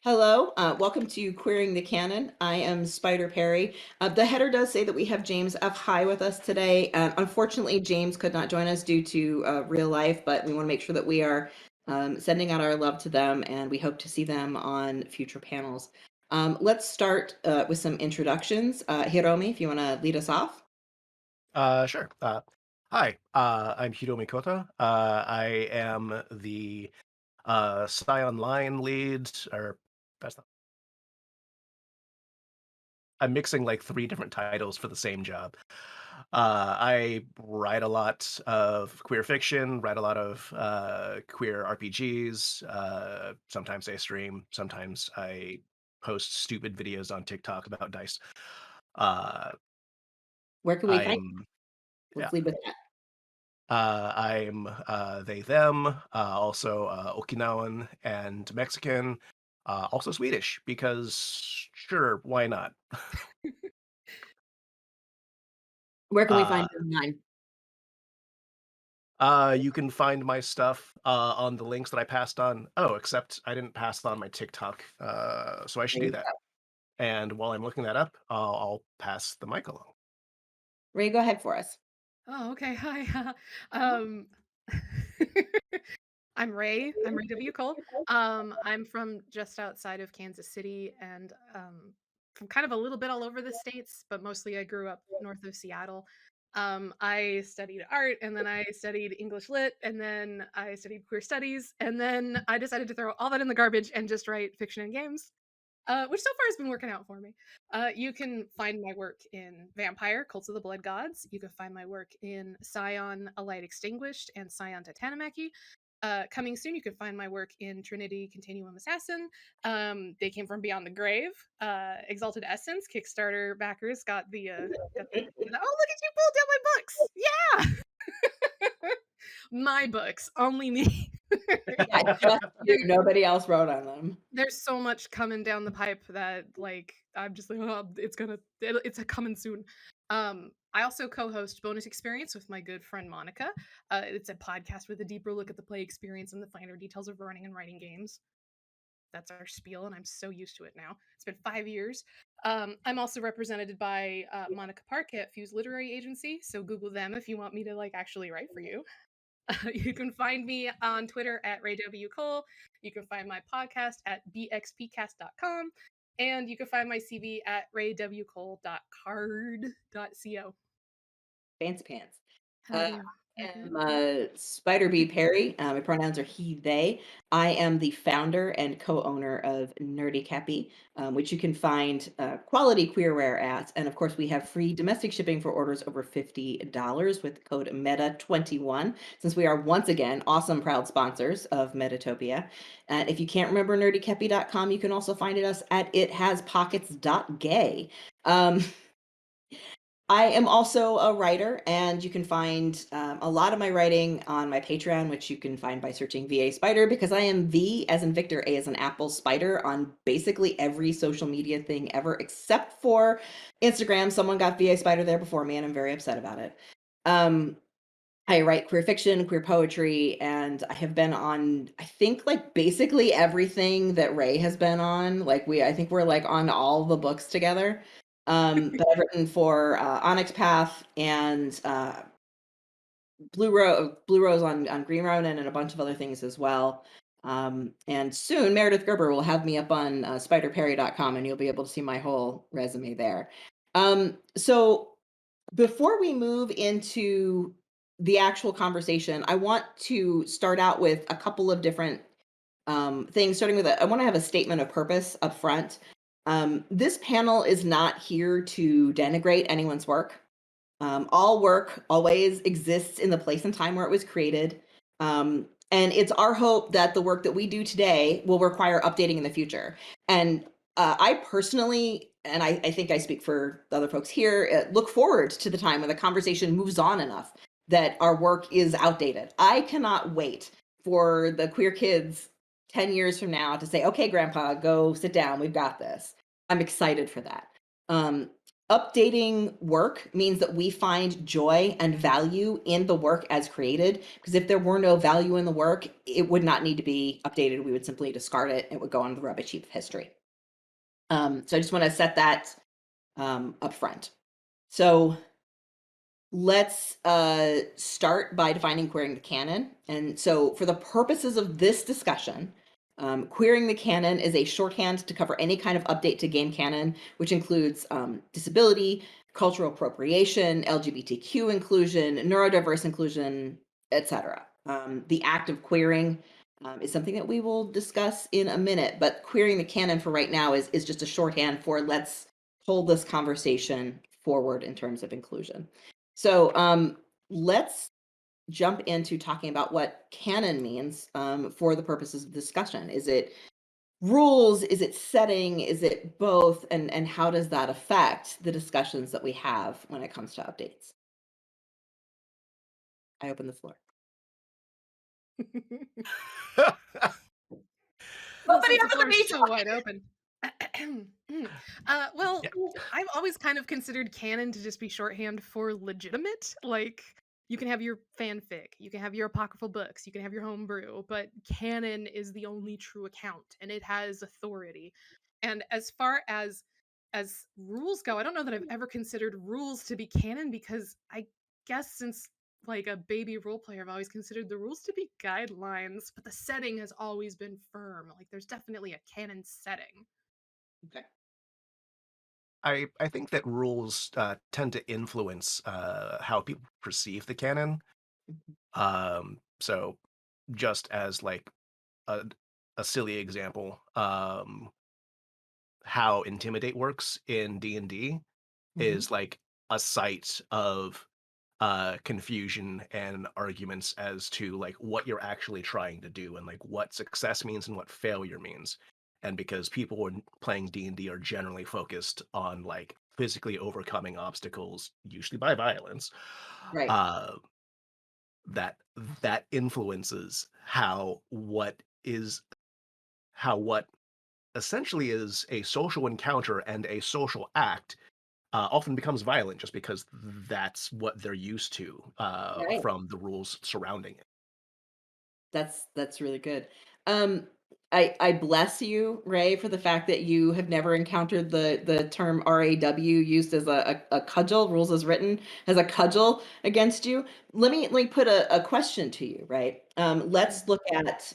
Hello, welcome to Queering the Canon. I am Spider Perry. The header does say that we have James F. High with us today. Unfortunately, James could not join us due to real life, but we want to make sure that we are sending out our love to them, and we hope to see them on future panels. Let's start with some introductions. Hiromi, if you want to lead us off. Sure. Hi, I'm Hiromi Cota. I am the Scion Line lead, or that's not. I'm mixing like three different titles for the same job. I write a lot of queer fiction, write a lot of queer RPGs. Sometimes I stream, sometimes I post stupid videos on TikTok about dice. Uh, Where can we find you? I'm yeah. Let's lead with that. I'm they, them, also Okinawan and Mexican, also Swedish, because sure, why not? Where can we Uh, find you online? you can find my stuff on the links that I passed on. Oh, except I didn't pass on my TikTok, so I should There do you that. go. And while I'm looking that up, I'll pass the mic along. Ray, go ahead for us. Oh, okay. Hi. um, I'm Ray. I'm Ray W. Cole. I'm from just outside of Kansas City and from kind of a little bit all over the states, but mostly I grew up north of Seattle. I studied art and then I studied English lit and then I studied queer studies and then I decided to throw all that in the garbage and just write fiction and games. Which so far has been working out for me. You can find my work in Vampire, Cults of the Blood Gods. You can find my work in Scion, A Light Extinguished, and Scion Titanimachy. Coming soon, you can find my work in Trinity Continuum Assassin. They Came from Beyond the Grave. Exalted Essence, Kickstarter backers oh, look at you pulled down my books! Yeah! My books, only me. Yeah, just you. Nobody else wrote on them. There's so much coming down the pipe that, like, I'm just like, "Oh, it's a coming soon." I also co-host Bonus Experience with my good friend Monica. It's a podcast with a deeper look at the play experience and the finer details of running and writing games. That's our spiel, and I'm so used to it now. It's been 5 years. I'm also represented by, Monica Park at Fuse Literary Agency, so Google them if you want me to, like, actually write for you. You can find me on Twitter at Ray W. Cole. You can find my podcast at bxpcast.com. And you can find my CV at raywcole.card.co. Fancy pants. Hell Uh, yeah. Okay. am Spider B. Perry. My pronouns are he, they. I am the founder and co-owner of Nerdy Cappy, which you can find quality queerware at. And of course, we have free domestic shipping for orders over $50 with code META21, since we are once again awesome, proud sponsors of Metatopia. And if you can't remember nerdycappy.com, you can also find us at ithaspockets.gay. I am also a writer, and you can find a lot of my writing on my Patreon, which you can find by searching VA Spider, because I am V as in Victor, A as in Apple Spider on basically every social media thing ever, except for Instagram. Someone got VA Spider there before me, and I'm very upset about it. Um, I write queer fiction, queer poetry, and I have been on, I think, like basically everything that Ray has been on. I think we're like on all the books together that I've written for Onyx Path and Blue Rose on Green Ronin and a bunch of other things as well. And soon Meredith Gerber will have me up on spiderperry.com and you'll be able to see my whole resume there. So before we move into the actual conversation, I want to start out with a couple of different things, starting with I want to have a statement of purpose up front. This panel is not here to denigrate anyone's work. All work always exists in the place and time where it was created. And it's our hope that the work that we do today will require updating in the future. And I personally, and I think I speak for the other folks here, look forward to the time when the conversation moves on enough that our work is outdated. I cannot wait for the queer kids 10 years from now to say, okay, grandpa, go sit down. We've got this. I'm excited for that. updating work means that we find joy and value in the work as created, because if there were no value in the work, it would not need to be updated. We would simply discard it. It would go on the rubbish heap of history. So I just want to set that up front. So let's start by defining querying the canon. And so for the purposes of this discussion, querying the canon is a shorthand to cover any kind of update to game canon, which includes disability, cultural appropriation, LGBTQ inclusion, neurodiverse inclusion, etc. The act of querying is something that we will discuss in a minute, but querying the canon for right now is just a shorthand for let's hold this conversation forward in terms of inclusion. So let's jump into talking about what canon means for the purposes of discussion. Is it rules? Is it setting? Is it both? And how does that affect the discussions that we have when it comes to updates? I open the floor. Well, Somebody since the open the floor is beach. so wide open. Well, Yeah. I've always kind of considered canon to just be shorthand for legitimate. Like, you can have your fanfic, you can have your apocryphal books, you can have your homebrew, but canon is the only true account, and it has authority. And as far as rules go, I don't know that I've ever considered rules to be canon because I guess since like a baby role player, I've always considered the rules to be guidelines, but the setting has always been firm. Like there's definitely a canon setting. Okay. I think that rules tend to influence how people perceive the canon. Mhm. So just as like a, a silly example, how Intimidate works in D&D Mhm. is like a site of confusion and arguments as to like what you're actually trying to do and like what success means and what failure means. And because people when playing D&D are generally focused on like physically overcoming obstacles, usually by violence, Right. uh, that that influences how what essentially is a social encounter and a social act often becomes violent just because that's what they're used to Right. from the rules surrounding it. That's really good. Um, I bless you, Ray, for the fact that you have never encountered the term RAW used as a cudgel, rules as written, as a cudgel against you. Let me put a question to you, right? Let's look at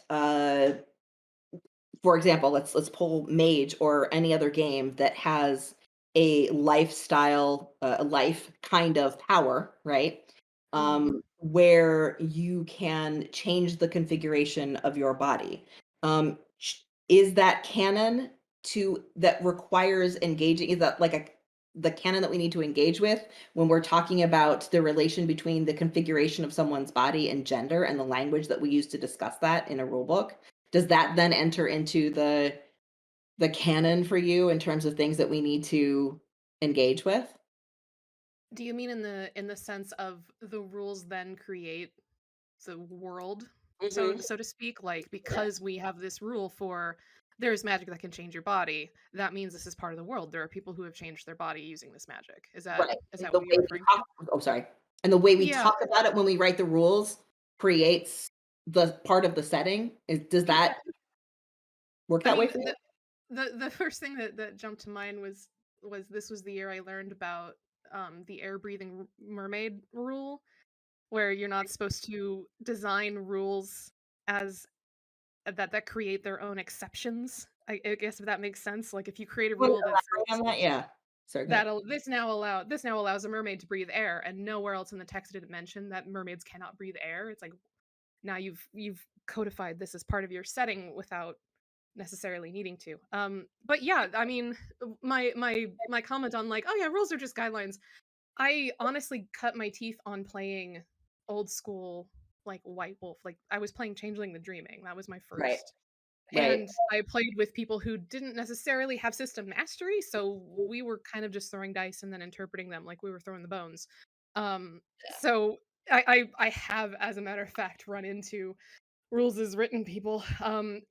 for example, let's pull Mage or any other game that has a lifestyle, a life kind of power, right? Mm-hmm. Where you can change the configuration of your body. Is that canon to that requires engaging? Is that like the canon that we need to engage with when we're talking about the relation between the configuration of someone's body and gender and the language that we use to discuss that in a rule book? Does that then enter into the canon for you in terms of things that we need to engage with? Do you mean in the sense of the rules then create the world, Mhm. so to speak? Like Yeah. because we have this rule for there's magic that can change your body, that means this is part of the world. There are people who have changed their body using this magic. Right. Is And that the what way you're we referring to? talk oh, sorry. And the way we Yeah. talk about it when we write the rules creates the part of the setting. Does that work I that way mean, for you? the first thing that jumped to mind was this was the year I learned about the air breathing mermaid rule, where you're not supposed to design rules as that create their own exceptions. I guess if that makes sense. Like if you create a You wanna rule that elaborate says on that? Yeah. Sorry, go ahead. this now allows a mermaid to breathe air, and nowhere else in the text did it mention that mermaids cannot breathe air. It's like now you've codified this as part of your setting without necessarily needing to. But yeah, I mean, my comment on like, oh yeah, rules are just guidelines. I honestly cut my teeth on playing old school like White Wolf. Like I was playing Changeling the Dreaming. That was my Right. first. Right. And I played with people who didn't necessarily have system mastery, so we were kind of just throwing dice and then interpreting them like we were throwing the bones. So I have, as a matter of fact, run into rules as written people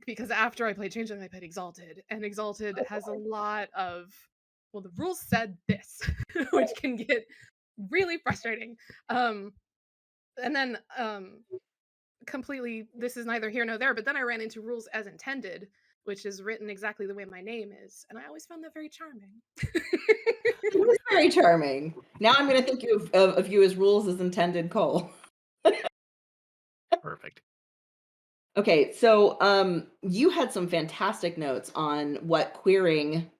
because after I played Changeling, I played Exalted, and Exalted has a lot of well, the rules said this, which can get really frustrating. Um, and then completely, this is neither here nor there, but then I ran into rules as intended, which is written exactly the way my name is, and I always found that very charming. It is very charming. Now I'm going to think of you as rules as intended, Cole. Perfect. Okay, so you had some fantastic notes on what queering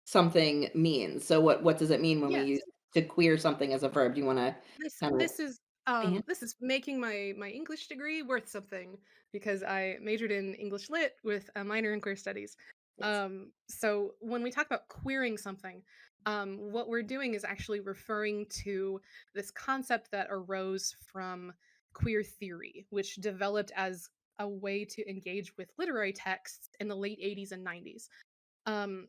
something means. So what does it mean when we Yes. use to queer something as a verb? Do you want to This kind of this is expand? this is making my English degree worth something because I majored in English Lit with a minor in queer studies. Yes. So when we talk about queering something, what we're doing is actually referring to this concept that arose from queer theory, which developed as a way to engage with literary texts in the late 80s and 90s.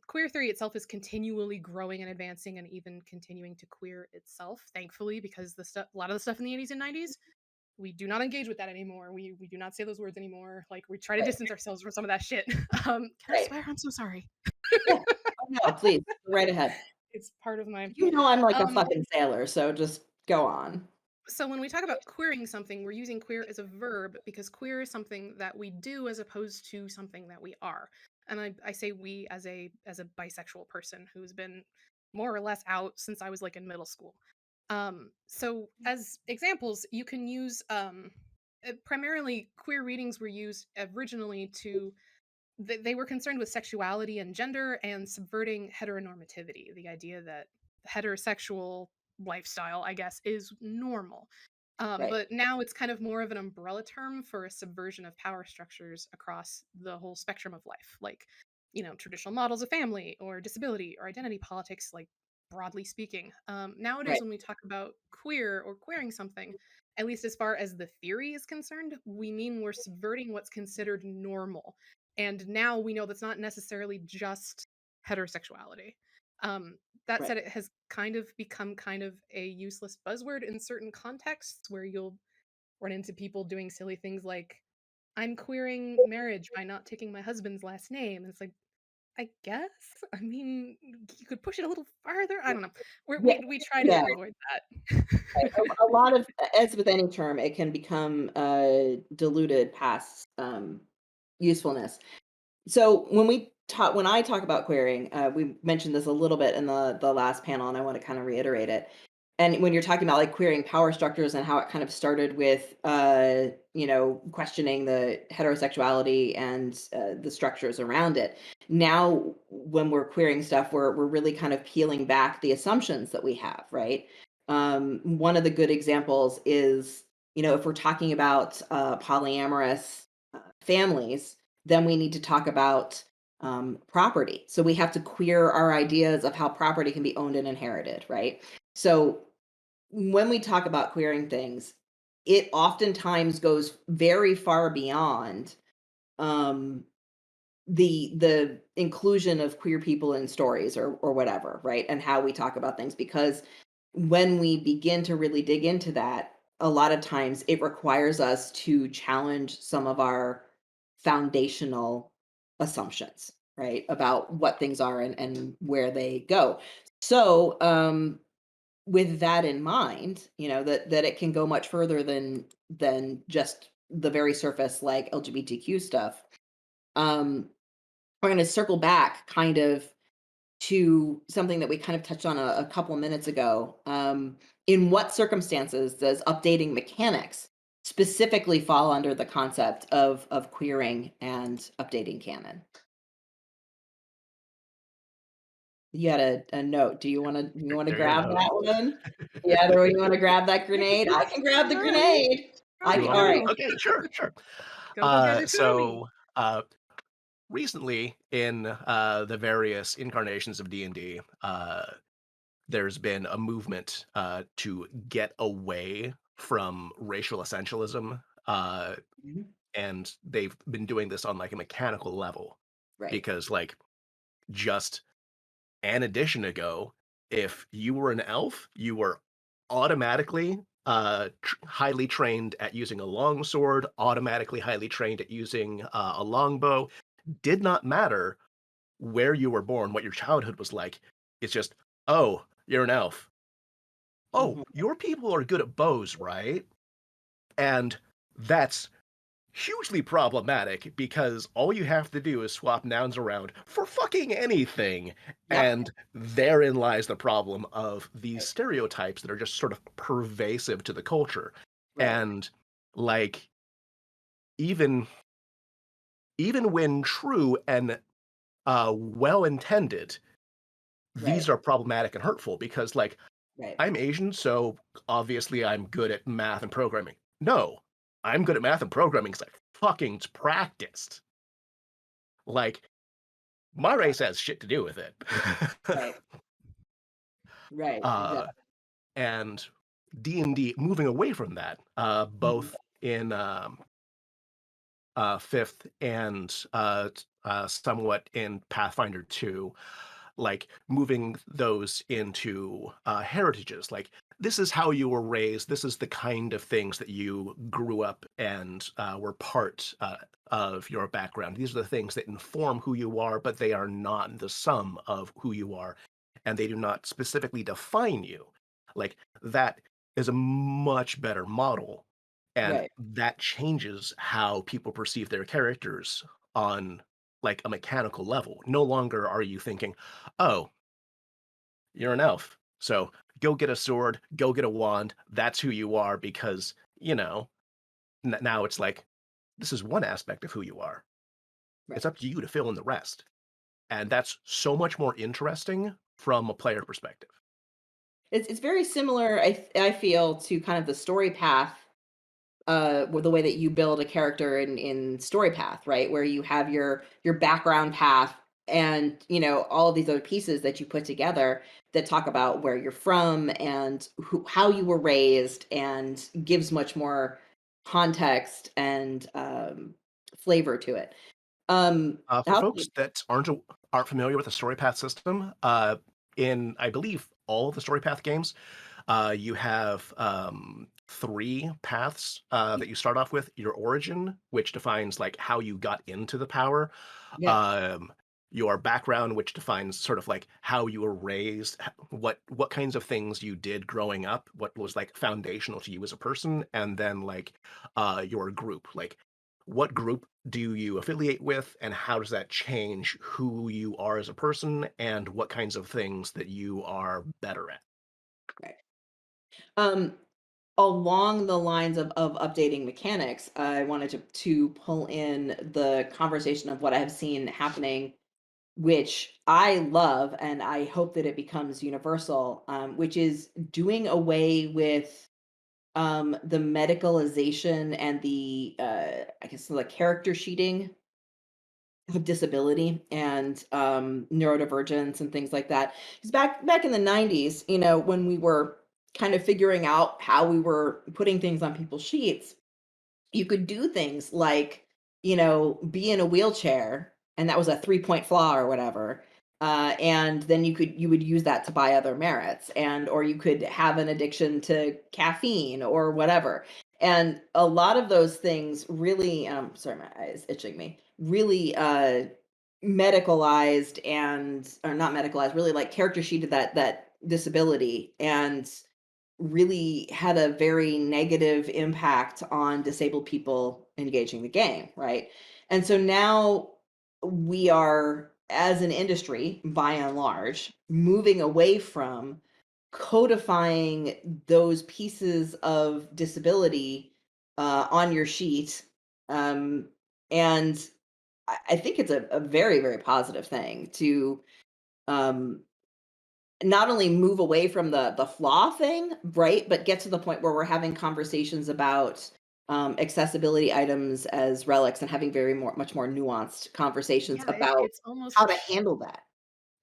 Queer theory itself is continually growing and advancing and even continuing to queer itself, thankfully, because a lot of the stuff in the 80s and 90s, we do not engage with that anymore. We do not say those words anymore. Like we try to Right. distance ourselves from some of that shit. Can I Right. swear? I'm so sorry. Yeah. Oh, no, please go right ahead. It's part of my You know I'm like a um fucking sailor, so just go on. so when we talk about queering something, we're using queer as a verb because queer is something that we do as opposed to something that we are. And I say we as a bisexual person who's been more or less out since I was like in middle school. So as examples, you can use primarily queer readings were used originally to they were concerned with sexuality and gender and subverting heteronormativity, the idea that heterosexual lifestyle, I guess, is normal. Right. But now it's kind of more of an umbrella term for a subversion of power structures across the whole spectrum of life, like, traditional models of family or disability or identity politics, like broadly speaking. Nowadays, Right. when we talk about queer or queering something, at least as far as the theory is concerned, we mean we're subverting what's considered normal, and now we know that's not necessarily just heterosexuality. That Right. said, it has kind of become kind of a useless buzzword in certain contexts where you'll run into people doing silly things like, I'm queering marriage by not taking my husband's last name. And it's like, I guess. I mean, you could push it a little farther. I don't know. Yeah. We try to Yeah. avoid that. Right. A lot of, as with any term, it can become diluted past usefulness. So when I talk about querying, we mentioned this a little bit in the last panel, and I want to kind of reiterate it. And when you're talking about like querying power structures and how it kind of started with, questioning the heterosexuality and the structures around it. Now, when we're querying stuff, we're really kind of peeling back the assumptions that we have, right? One of the good examples is, if we're talking about polyamorous families, then we need to talk about property. So we have to queer our ideas of how property can be owned and inherited, right? So when we talk about queering things, it oftentimes goes very far beyond um, the inclusion of queer people in stories or whatever, right? And how we talk about things, because when we begin to really dig into that, a lot of times it requires us to challenge some of our foundational assumptions, right? About what things are and where they go. So, with that in mind, that it can go much further than just the very surface like LGBTQ stuff. Um, we're going to circle back kind of to something that we kind of touched on a couple of minutes ago. In what circumstances does updating mechanics specifically fall under the concept of queering and updating canon? You had a note. Do you want to There you grab go. that one? Yeah, or you want to grab that grenade? I can grab the Sorry. grenade. You want All me right. to? Okay, sure, sure. Go get it to me. So recently, in the various incarnations of D&D, there's been a movement to get away from racial essentialism, Mhm. and they've been doing this on like a mechanical level Right. because, like, just an edition ago, if you were an elf, you were automatically highly trained at using a longsword, automatically highly trained at using a longbow. Did not matter where you were born, what your childhood was like. It's just, oh, you're an elf. Oh, Mhm. your people are good at bows, right? And that's hugely problematic because all you have to do is swap nouns around for fucking anything. Yep. And therein lies the problem of these Right. stereotypes that are just sort of pervasive to the culture. Right. And like even even when true and well intended, these Right. are problematic and hurtful because like Right. I'm Asian, so obviously I'm good at math and programming. No, I'm good at math and programming because I fucking practiced. Like, my Yeah. race has shit to do with it. Right. Right. uh, Exactly. and D&D, moving away from that, Mhm. both in fifth and somewhat in Pathfinder 2, like moving those into heritages. Like, this is how you were raised. This is the kind of things that you grew up and were part of your background. These are the things that inform who you are, but they are not the sum of who you are, and they do not specifically define you. Like, that is a much better model, and Right. that changes how people perceive their characters on like a mechanical level. No longer are you thinking, oh, you're an elf. So go get a sword, go get a wand. That's who you are because, now it's like, this is one aspect of who you are. It's Right. up to you to fill in the rest. And that's so much more interesting from a player perspective. It's very similar, I feel, to kind of the story path, with the way that you build a character in story path, right? Where you have your background path and all of these other pieces that you put together that talk about where you're from and how you were raised and gives much more context and flavor to it. For How folks that aren't familiar with the story path system, in I believe all of the story path games, you have three paths that you start off with. Your origin, which defines like how you got into the power. yeah. Um, your background, which defines sort of like how you were raised, what kinds of things you did growing up, what was like foundational to you as a person, and then like your group, like what group do you affiliate with, and how does that change who you are as a person, and what kinds of things that you are better at. Right. Um, Along the lines of updating mechanics, I wanted to pull in the conversation of what I have seen happening, which I love, and I hope that it becomes universal, which is doing away with the medicalization and the I guess the character sheeting of disability and neurodivergence and things like that. Because back in the 90s, when we were kind of figuring out how we were putting things on people's sheets, you could do things like, be in a wheelchair, and that was a 3-point flaw or whatever. And then you would use that to buy other merits, and or you could have an addiction to caffeine or whatever. And a lot of those things really, sorry, my eye is itching me. Really, medicalized and or not medicalized, really like character sheeted that disability and really had a very negative impact on disabled people engaging the game, right? And so now we are, as an industry, by and large, moving away from codifying those pieces of disability on your sheet. And I think it's a very, very positive thing to um, not only move away from the flaw thing, right, but get to the point where we're having conversations about accessibility items as relics and having much more nuanced conversations Yeah, about how to handle that.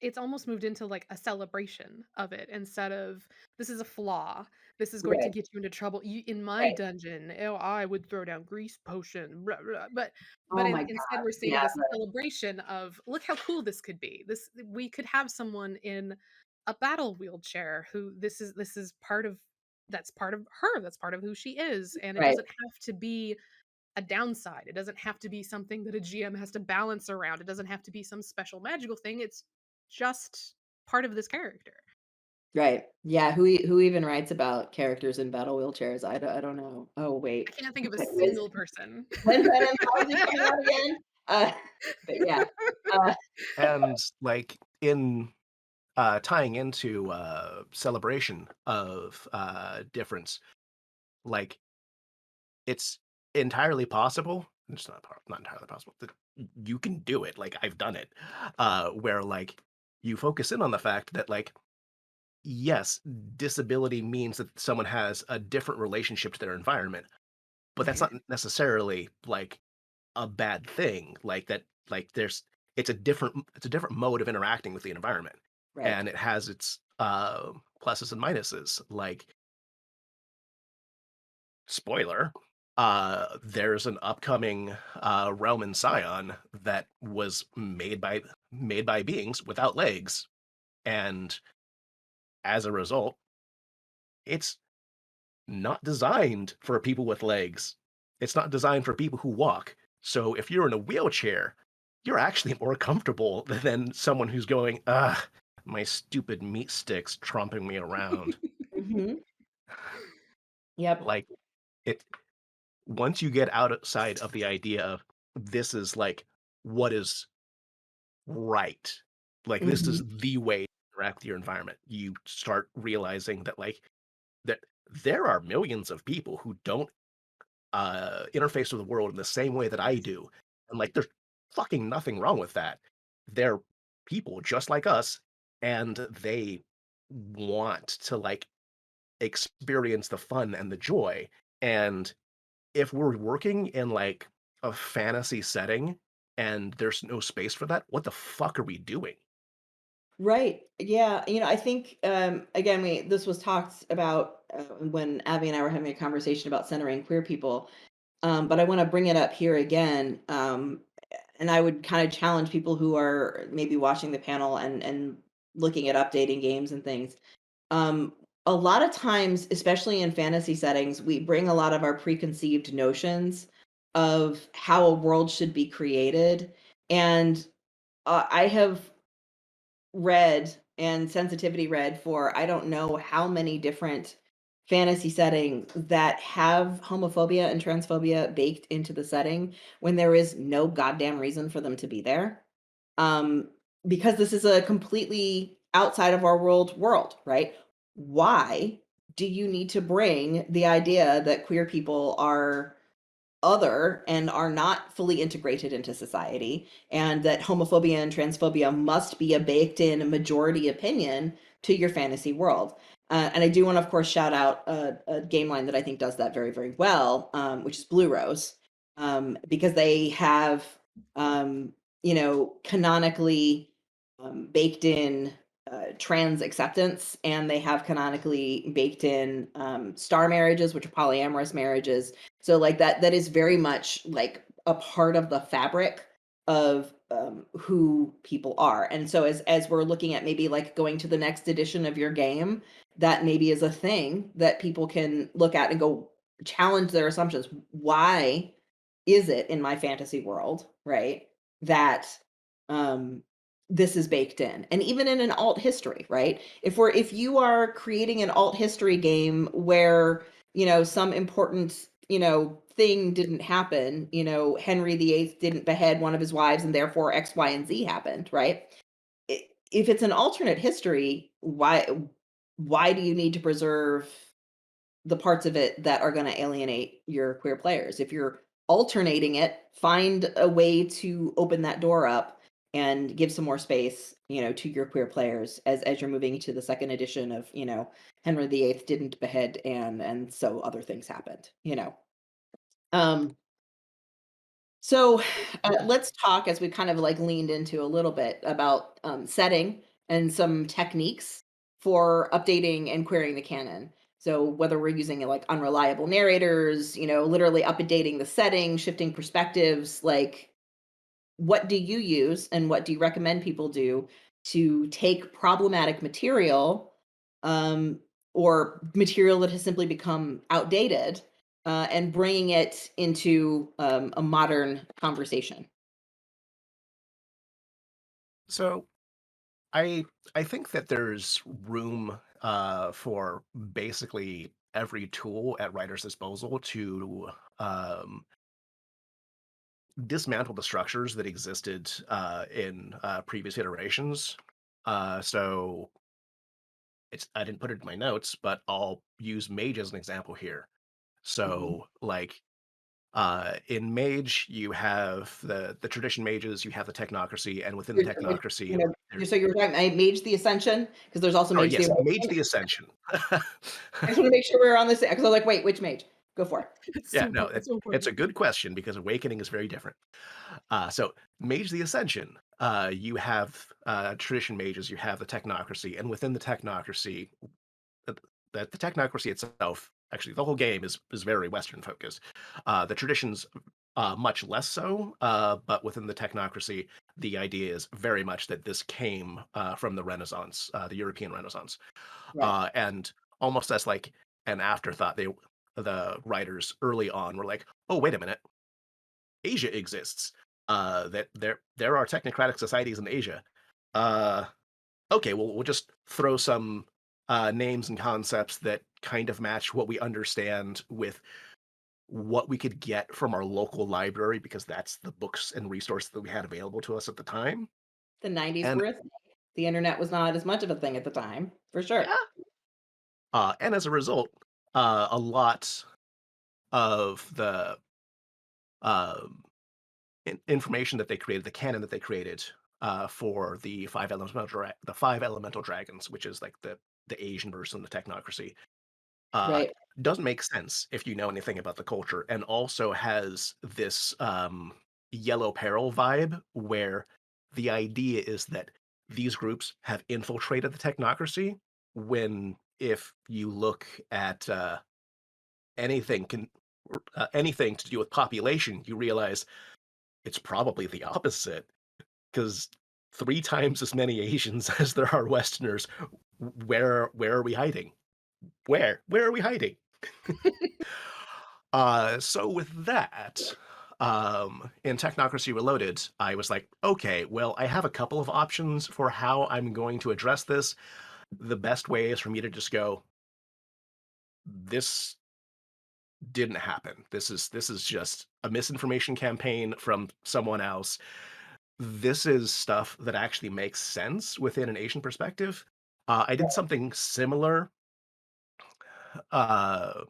it's almost moved into like a celebration of it instead of this is a flaw. This is going to Right. get you into trouble. In my Right. dungeon, oh, I would throw down grease potion. Blah, blah, but Oh my instead god. we're seeing Yeah. it as a celebration of look how cool this could be. This we could have someone in a battle wheelchair who this is part of that's part of her. That's part of who she is, and it Right. doesn't have to be a downside. It doesn't have to be something that a GM has to balance around. It doesn't have to be some special magical thing. It's just part of this character. Right. Yeah, who even writes about characters in battle wheelchairs? I don't know. Oh, I wait. can't think of a Okay, Liz, single person. when's that anthology coming out again? But yeah. Uh, And like in tying into celebration of difference, like it's entirely possible. It's not entirely possible. That you can do it. Like I've done it, where like you focus in on the fact that like yes, disability means that someone has a different relationship to their environment, but that's not necessarily like a bad thing. Like that, like it's a different mode of interacting with the environment, right. and it has its pluses and minuses. Like spoiler, there's an upcoming realm in Scion that was made by beings without legs, and as a result, it's not designed for people with legs. It's not designed for people who walk. So if you're in a wheelchair, you're actually more comfortable than someone who's going, ugh, my stupid meat sticks tromping me around. Mhm. Yep. Like it once you get outside of the idea of this is like what is right, like this is Mhm. the way to interact with your environment, you start realizing that like that there are millions of people who don't interface with the world in the same way that I Yes. do. And like, there's fucking nothing wrong with that. They're people just like us, and they want to like experience the fun and the joy. And if we're working in like a fantasy setting and there's no space for that, what the fuck are we doing? Right. Yeah. I think again, we this was talked about when Abby and I were having a conversation about centering queer people. But I want to bring it up here again. And I would kind of challenge people who are maybe watching the panel and looking at updating games and things. Um, a lot of times, especially in fantasy settings, we bring a lot of our preconceived notions of how a world should be created. And I have read and sensitivity read for I don't know how many different fantasy settings that have homophobia and transphobia baked into the setting when there is no goddamn reason for them to be there. Um, because this is a completely outside of our world, right? Why do you need to bring the idea that queer people are other and are not fully integrated into society, and that homophobia and transphobia must be a baked in majority opinion to your fantasy world? And I do want to, of course, shout out a game line that I think does that very, very well, which is Blue Rose, because they have, canonically baked in trans acceptance, and they have canonically baked in star marriages, which are polyamorous marriages. So like that is very much like a part of the fabric of who people are. And so as we're looking at maybe like going to the next edition of your game, that maybe is a thing that people can look at and go challenge their assumptions. Why is it in my fantasy world, right, that um this is baked in? And even in an alt history, right, if you are creating an alt history game where some important thing didn't happen, Henry VIII didn't behead one of his wives and therefore X, Y, and Z happened, right? If it's an alternate history, why do you need to preserve the parts of it that are going to alienate your queer players? If you're alternating it, find a way to open that door up and give some more space, to your queer players as you're moving to the second edition of, Henry VIII didn't behead Anne, and so other things happened. Um, so let's talk, as we kind of like leaned into a little bit, about setting and some techniques for updating and querying the canon. So whether we're using like unreliable narrators, literally updating the setting, shifting perspectives, like what do you use and what do you recommend people do to take problematic material, um, or material that has simply become outdated, and bringing it into a modern conversation? So I I think that there's room for basically every tool at writer's disposal to um, dismantle the structures that existed in previous iterations. So I didn't put it in my notes, but I'll use Mage as an example here. Mhm. So like in Mage, you have the tradition mages, you have the technocracy, and within the Which, technocracy, you know, there, so you were talking Mage the Ascension, because there's also sorry, Mage the yes, Mage Awakening. the Ascension. I just want to make sure we're on the same. Because I'm like, wait, which Mage? Go for it. It's Yeah, so no, it's so it's important. a good question because Awakening is very different. So Mage the Ascension, you have tradition mages, you have the technocracy, and within the technocracy, the, the technocracy itself, actually, the whole game is very Western focused. The traditions, much less so, but within the technocracy, the idea is very much that this came from the Renaissance, the European Renaissance, Right. and almost as like an afterthought, the writers early on were like, "Oh, wait a minute, Asia exists. That there are technocratic societies in Asia. Uh, okay, well, we'll just throw some names and concepts that kind of match what we understand with what we could get from our local library because that's the books and resources that we had available to us at the time. The 90s And were a thing. The internet was not as much of a thing at the time, for sure. yeah, and as a result, a lot of the um, information that they created, the canon that they created for the five elemental dragons, which is like the Asian version of the technocracy, uh, Right. doesn't make sense if you know anything about the culture, and also has this yellow peril vibe where the idea is that these groups have infiltrated the technocracy. When if you look at anything can anything to do with population, you realize it's probably the opposite because three times as many Asians as there are Westerners. Where are we hiding? Where are we hiding? So with that, in Technocracy Reloaded, I was like, okay, well, I have a couple of options for how I'm going to address this. The best way is for me to just go, this didn't happen. This is just a misinformation campaign from someone else. This is stuff that actually makes sense within an Asian perspective. I did something similar uh,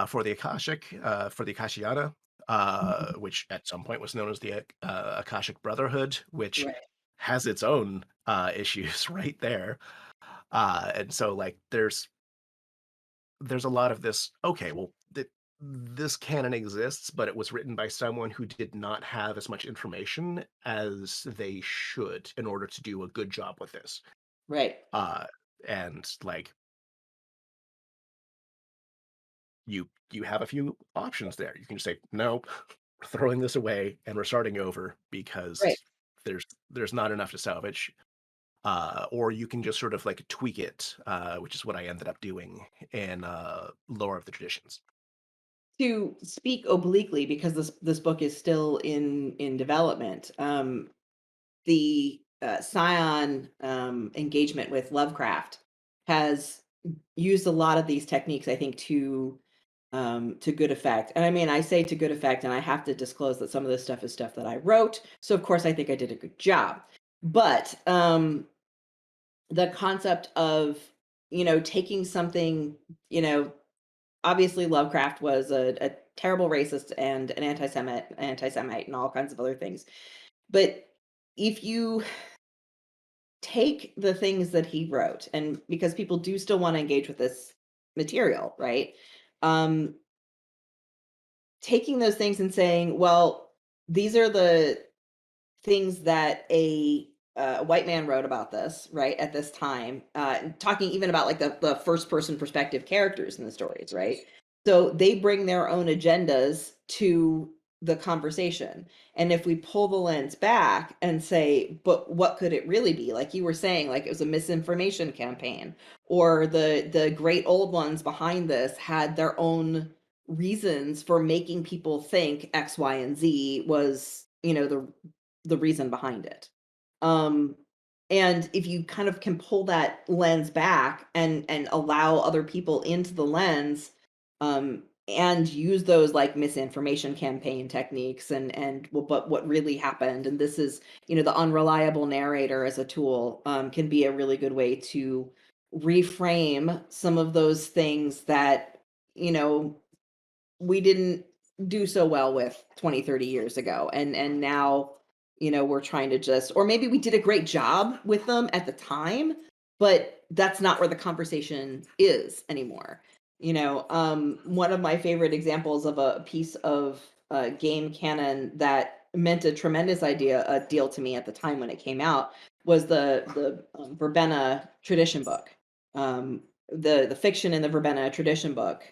for the Akashiana, Mhm. which at some point was known as the Akashic Brotherhood, which Right. has its own issues right there. And so, like, there's a lot of this. Okay, well, this canon exists, but it was written by someone who did not have as much information as they should in order to do a good job with this. Right. Uh, and like you have a few options there. You can just say, "Nope, we're throwing this away and we're starting over Right. because there's not enough to salvage." Or you can just sort of like tweak it, which is what I ended up doing in Lore of the Traditions. To speak obliquely, because this book is still in development, the Scion engagement with Lovecraft has used a lot of these techniques, I think, to good effect. And I mean, I say to good effect, and I have to disclose that some of this stuff is stuff that I wrote. So of course, I think I did a good job. But the concept of taking something, you know, obviously Lovecraft was a terrible racist and an anti-Semite, and all kinds of other things. But if you take the things that he wrote, and because people do still want to engage with this material, right? Um, Taking those things and saying, well, these are the things that a white man wrote about this, right, at this time, talking even about like the first person perspective characters in the stories, right? So they bring their own agendas to the conversation. And if we pull the lens back and say, but what could it really be? Like you were saying, like it was a misinformation campaign, or the great old ones behind this had their own reasons for making people think X, Y, and Z was, the reason behind it. Um, And if you kind of can pull that lens back and allow other people into the lens, and use those like misinformation campaign techniques and but what really happened, and this is, the unreliable narrator as a tool, can be a really good way to reframe some of those things that, you know we didn't do so well with 20, 30 years ago. And now, we're trying to just, or maybe we did a great job with them at the time, but that's not where the conversation is anymore. One of my favorite examples of a piece of game canon that meant a tremendous deal to me at the time when it came out was the Verbena tradition book. The fiction in the Verbena tradition book,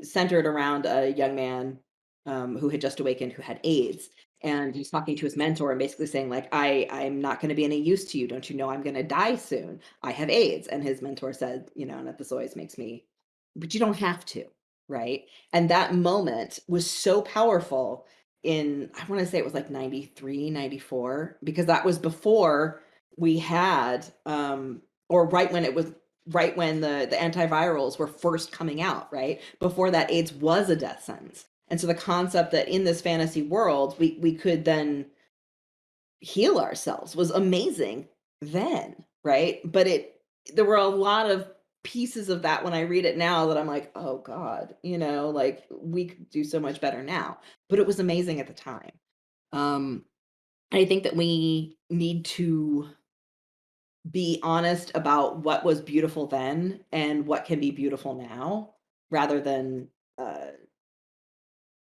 centered around a young man, who had just awakened, who had AIDS. And he's talking to his mentor and basically saying, like, I'm not going to be any use to you. Don't you know I'm going to die soon? I have AIDS. And his mentor said, and this always makes me, but you don't have to. Right. And that moment was so powerful I want to say it was like 93, 94, because that was before we had, or right when the antivirals were first coming out, right? Before that, AIDS was a death sentence. And so the concept that in this fantasy world, we could then heal ourselves was amazing then, right? But there were a lot of pieces of that when I read it now that I'm like, oh God, like we could do so much better now. But it was amazing at the time. Um, I think that we need to be honest about what was beautiful then and what can be beautiful now, rather than, uh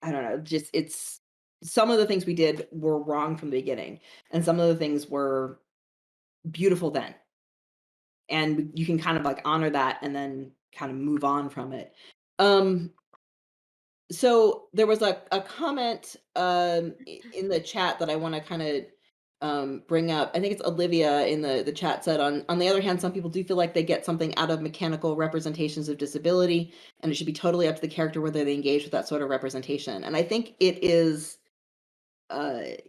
I don't know, just it's some of the things we did were wrong from the beginning, and some of the things were beautiful then, and you can kind of like honor that and then kind of move on from it. um So there was a comment, in the chat that I want to kind of, bring up. I think it's Olivia in the chat said, on the other hand, some people do feel like they get something out of mechanical representations of disability, and it should be totally up to the character whether they engage with that sort of representation. And I think it is,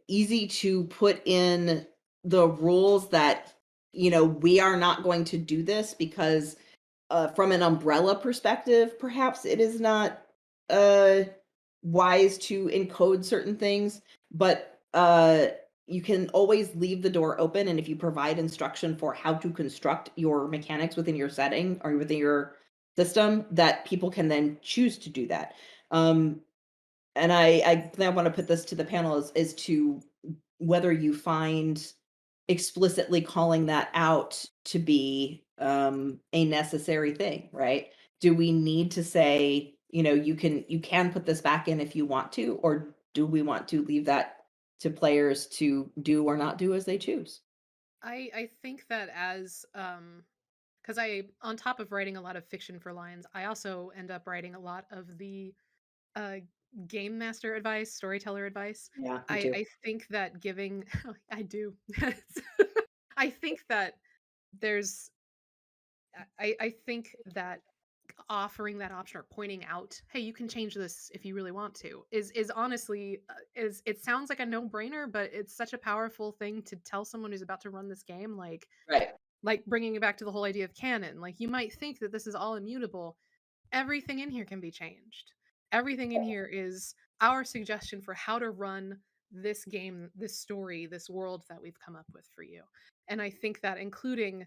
easy to put in the rules that, we are not going to do this because, from an umbrella perspective, perhaps it is not, uh, wise to encode certain things, but, you can always leave the door open, and if you provide instruction for how to construct your mechanics within your setting or within your system, that people can then choose to do that. And I want to put this to the panel, is to whether you find explicitly calling that out to be, a necessary thing, right? Do we need to say, you can put this back in if you want to, or do we want to leave that to players to do or not do as they choose? I think that as because I, on top of writing a lot of fiction for Lions, I also end up writing a lot of the uh game master advice, storyteller advice. Yeah, me I too. I think that giving I do. I think that there's I think that offering that option or pointing out, hey, you can change this if you really want to, is honestly, is it sounds like a no-brainer, but it's such a powerful thing to tell someone who's about to run this game. Right. Like bringing it back to the whole idea of canon, like you might think that this is all immutable. Everything in here can be changed. Everything in here is our suggestion for how to run this game, this story, this world that we've come up with for you. And I think that including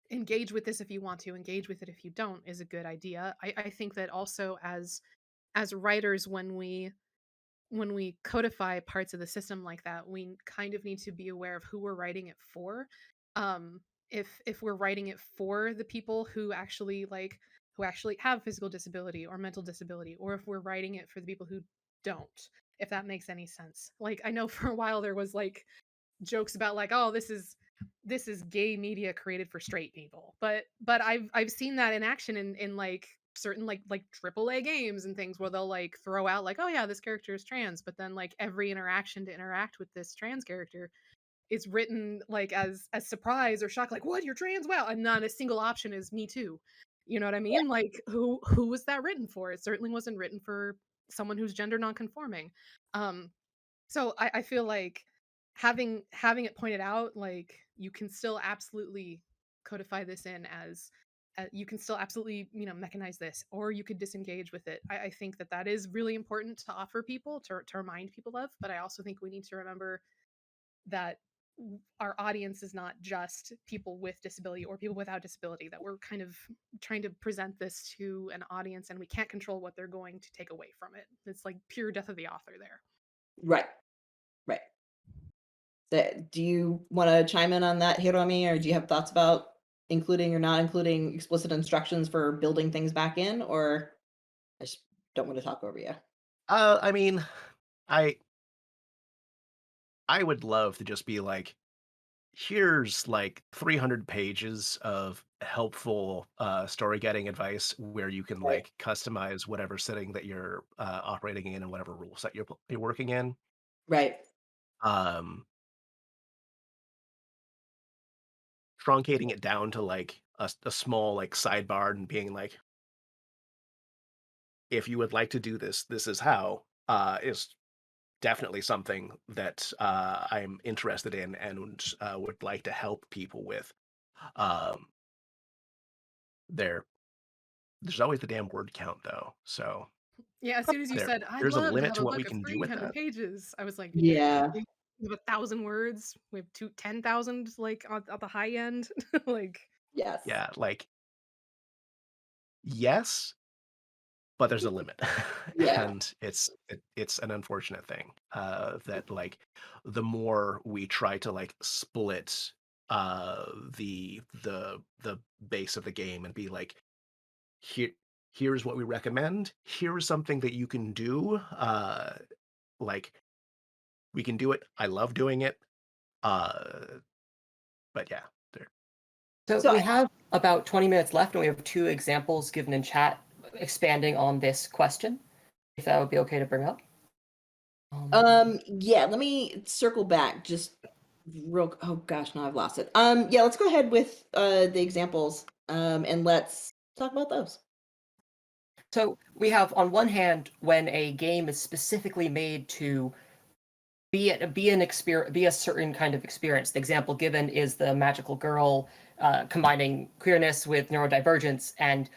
engage with this if you want to, engage with it if you don't, is a good idea. I think that also as writers, when we codify parts of the system like that, we kind of need to be aware of who we're writing it for. If we're writing it for the people who actually have physical disability or mental disability, or if we're writing it for the people who don't, if that makes any sense. Like I know for a while there was like jokes about like, oh, this is gay media created for straight people, but I've seen that in action in like certain like AAA games and things where they'll like throw out like, oh yeah, this character is trans, but then like every interaction to interact with this trans character is written like as surprise or shock, like, what, you're trans, wow, and not a single option is me too. You know what I mean? Like who was that written for? It certainly wasn't written for someone who's gender nonconforming. So I feel like having it pointed out, like, you can still absolutely codify this in as you can still absolutely, mechanize this, or you could disengage with it. I think that that is really important to offer people, to remind people of. But I also think we need to remember that our audience is not just people with disability or people without disability, that we're kind of trying to present this to an audience, and we can't control what they're going to take away from it. It's like pure death of the author there. Right. Right. Do you want to chime in on that, Hiromi, or do you have thoughts about including or not including explicit instructions for building things back in, or I just don't want to talk over you? I mean, I I would love to just be like, here's like 300 pages of helpful story getting advice where you can Right. like customize whatever setting that you're operating in and whatever rule set you're working in. Right. Um, Truncating it down to like a small like sidebar and being like, if you would like to do this, this is how, is definitely something that I'm interested in and would like to help people with. Um, there, there's always the damn word count though, so Yeah, as soon as you there said, "I'd there's a love to limit have to a what we book of can do with 300 that. pages," I was like, Yeah. "We have 1,000 words. We have 10,000 like at the high end." Like, Yes. Yeah, like yes, but there's a limit, Yeah. and it's an unfortunate thing that like the more we try to like split the base of the game and be like, here here's what we recommend, here's something that you can do, like we can do it, I love doing it, uh but yeah, there. So So we have about 20 minutes left, and we have 2 examples given in chat expanding on this question, if that would be okay to bring up. yeah, let me circle back just real. Oh gosh, now I've lost it. Yeah, let's go ahead with the examples and let's talk about those. So we have, on one hand, when a game is specifically made to be a certain kind of experience. The example given is the magical girl combining queerness with neurodivergence, and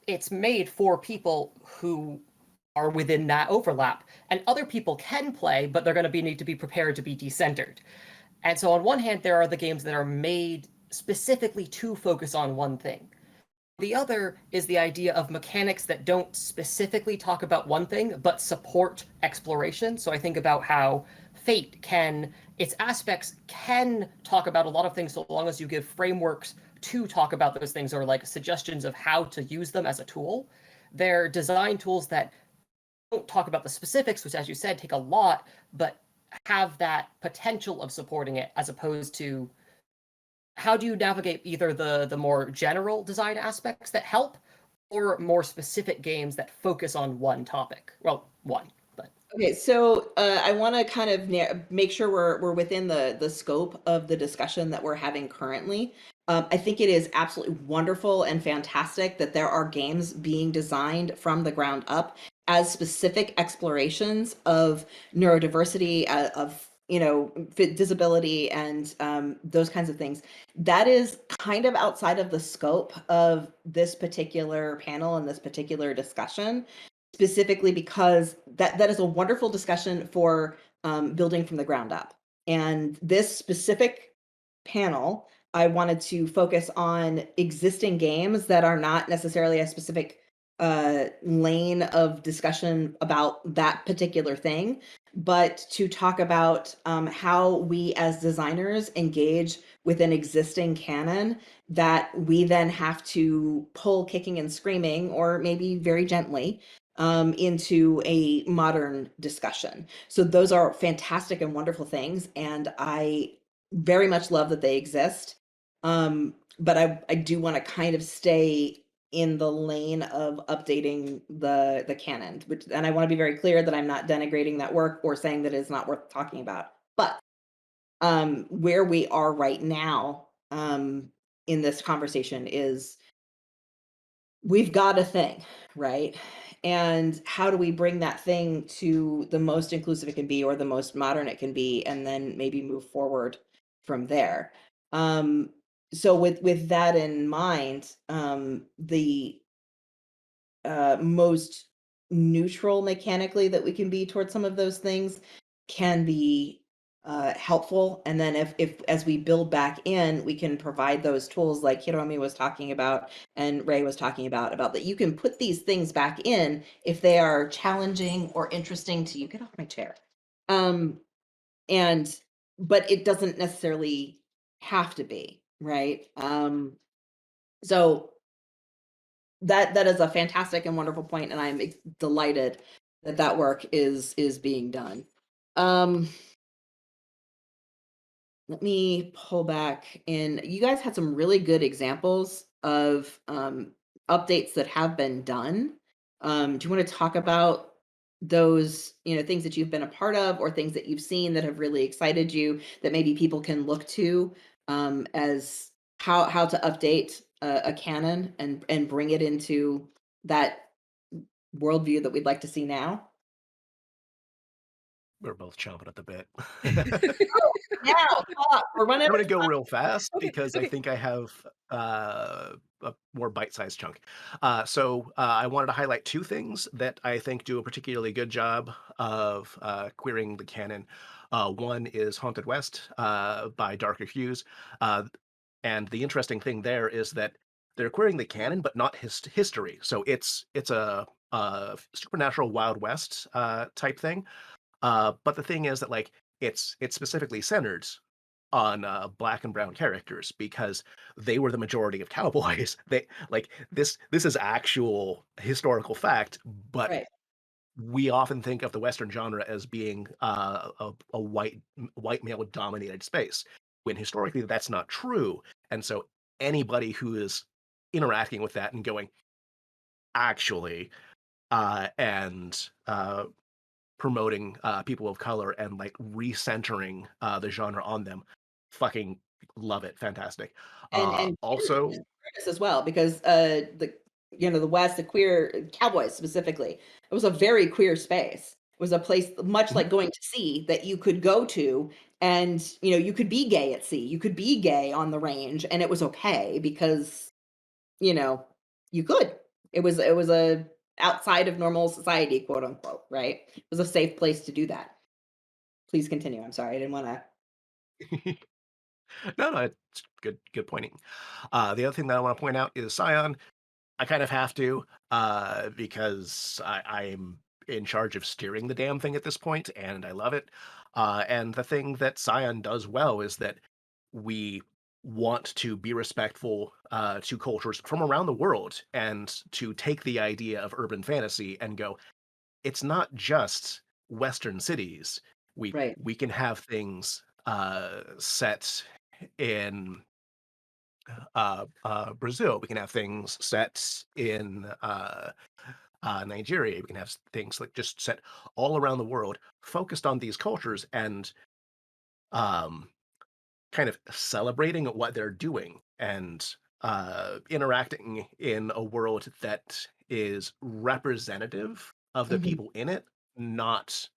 it's made for people who are within that overlap. And other people can play, but they're going to need to be prepared to be decentered. And so on one hand, there are the games that are made specifically to focus on one thing. The other is the idea of mechanics that don't specifically talk about one thing, but support exploration. So I think about how Fate its aspects can talk about a lot of things so long as you give frameworks to talk about those things, or like suggestions of how to use them as a tool. They're design tools that don't talk about the specifics, which, as you said, take a lot, but have that potential of supporting it, as opposed to how do you navigate either the more general design aspects that help, or more specific games that focus on one topic? Well, one, but Okay, so I want to kind of make sure we're within the scope of the discussion that we're having currently. I think it is absolutely wonderful and fantastic that there are games being designed from the ground up as specific explorations of neurodiversity, of disability, and those kinds of things. That is kind of outside of the scope of this particular panel and this particular discussion, specifically because that is a wonderful discussion for building from the ground up. And this specific panel, I wanted to focus on existing games that are not necessarily a specific lane of discussion about that particular thing, but to talk about how we as designers engage with an existing canon that we then have to pull kicking and screaming, or maybe very gently, into a modern discussion. So those are fantastic and wonderful things, and I very much love that they exist. But I do want to kind of stay in the lane of updating the canon, and I want to be very clear that I'm not denigrating that work or saying that it's not worth talking about. But where we are right now in this conversation is we've got a thing, right? And how do we bring that thing to the most inclusive it can be, or the most modern it can be, and then maybe move forward from there? So with that in mind, the most neutral mechanically that we can be towards some of those things can be helpful. And then if as we build back in, we can provide those tools like Hiromi was talking about and Ray was talking about that you can put these things back in if they are challenging or interesting to you. Get off my chair. And but it doesn't necessarily have to be, right? So that is a fantastic and wonderful point, and I'm delighted that that work is being done. Let me pull back in. You guys had some really good examples of updates that have been done. Do you want to talk about those, things that you've been a part of or things that you've seen that have really excited you that maybe people can look to as how to update a canon and bring it into that worldview that we'd like to see now? We're both chomping at the bit. Now, we're running I'm out gonna of go real fast Okay, because I okay. think I have a more bite-sized chunk. I wanted to highlight two things that I think do a particularly good job of queering the canon. One is Haunted West by Darker Hues, uh, and the interesting thing there is that they're querying the canon, but not history. So it's a supernatural Wild West type thing. But the thing is that like it's specifically centered on black and brown characters because they were the majority of cowboys. They like this is actual historical fact, but right. we often think of the Western genre as being a white male dominated space, when historically that's not true. And so anybody who is interacting with that and going, actually, and promoting people of color and like recentering the genre on them, fucking love it. Fantastic. And Also, queerness as well, because the West, the queer cowboys specifically, it was a very queer space. It was a place much mhm, like going to sea that you could go to, and you could be gay at sea, you could be gay on the range, and it was okay because you know you could. It was a outside of normal society, quote unquote, right? It was a safe place to do that. Please continue. I'm sorry, I didn't want to. no, it's good pointing. The other thing that I want to point out is Scion. I kind of have to, because I'm in charge of steering the damn thing at this point, and I love it. And the thing that Scion does well is that we want to be respectful to cultures from around the world and to take the idea of urban fantasy and go, it's not just Western cities. We Right. we can have things set in Brazil. We can have things set in Nigeria. We can have things like just set all around the world, focused on these cultures and um, kind of celebrating what they're doing and interacting in a world that is representative of the Hmm. people in it, not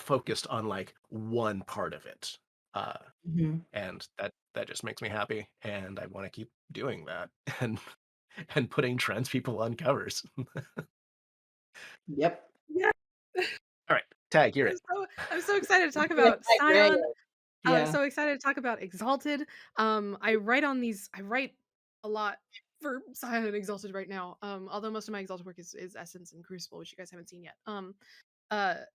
focused on like one part of it. Uh, Hmm. and that just makes me happy, and I want to keep doing that and putting trans people on covers. Yep. Yeah. All right, Tag, you're I'm it. so I'm so excited to talk Like about Ray. Scion. I'm Yeah. so excited to talk about Exalted. I write a lot for Scion and Exalted right now. Although most of my Exalted work is Essence and Crucible, which you guys haven't seen yet.